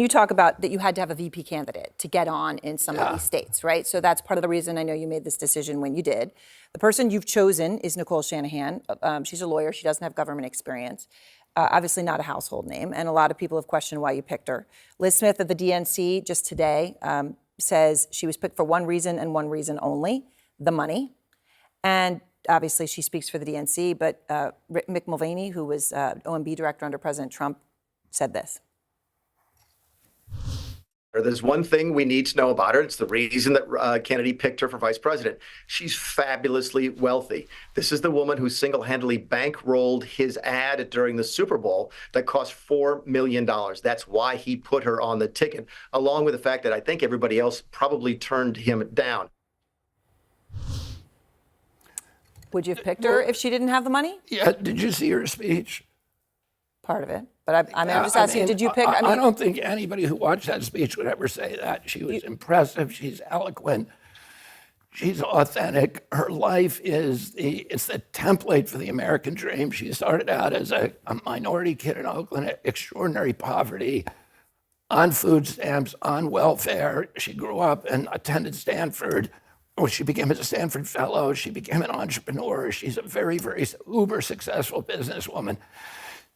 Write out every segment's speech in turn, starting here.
You talk about that you had to have a VP candidate to get on in some of these states, right? So that's part of the reason I know you made this decision when you did. The person you've chosen is Nicole Shanahan. She's a lawyer. She doesn't have government experience. Obviously not a household name. And a lot of people have questioned why you picked her. Liz Smith of the DNC just today says she was picked for one reason and one reason only, the money. And obviously she speaks for the DNC, but Mick Mulvaney, who was OMB director under President Trump, said this. There's one thing we need to know about her. It's the reason that Kennedy picked her for vice president. She's fabulously wealthy. This is the woman who single-handedly bankrolled his ad during the Super Bowl that cost $4 million. That's why he put her on the ticket, along with the fact that I think everybody else probably turned him down. Would you have picked her if she didn't have the money? Yeah, did you see her speech? Part of it. But I'm just asking, did you pick? I don't think anybody who watched that speech would ever say that. She was impressive. She's eloquent. She's authentic. Her life is it's the template for the American dream. She started out as a minority kid in Oakland, extraordinary poverty, on food stamps, on welfare. She grew up and attended Stanford. She became a Stanford fellow. She became an entrepreneur. She's a very, very uber successful businesswoman.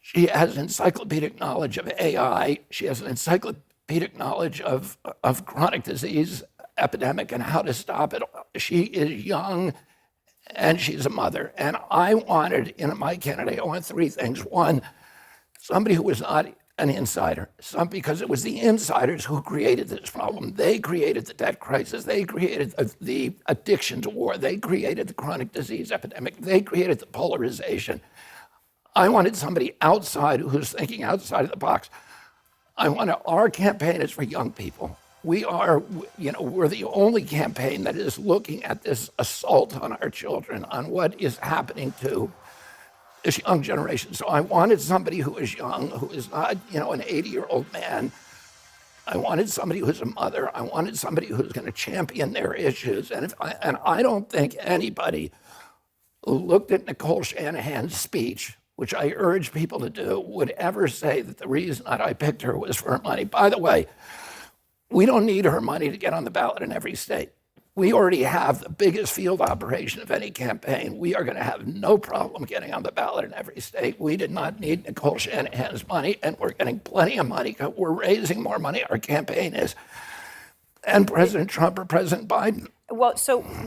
She has encyclopedic knowledge of AI. She has an encyclopedic knowledge of chronic disease epidemic and how to stop it. She is young and she's a mother. And I wanted, in my candidate, I want three things. One, somebody who was not an insider, because it was the insiders who created this problem. They created the debt crisis. They created the addiction to war. They created the chronic disease epidemic. They created the polarization. I wanted somebody outside who's thinking outside of the box. Our campaign is for young people. We're the only campaign that is looking at this assault on our children, on what is happening to this young generation. So I wanted somebody who is young, who is not, an 80-year-old man. I wanted somebody who's a mother. I wanted somebody who's going to champion their issues. And I don't think anybody who looked at Nicole Shanahan's speech, which I urge people to do, would ever say that the reason that I picked her was for her money. By the way, we don't need her money to get on the ballot in every state. We already have the biggest field operation of any campaign. We are going to have no problem getting on the ballot in every state. We did not need Nicole Shanahan's money, and we're getting plenty of money. We're raising more money, our campaign is, and President Trump or President Biden. Well, so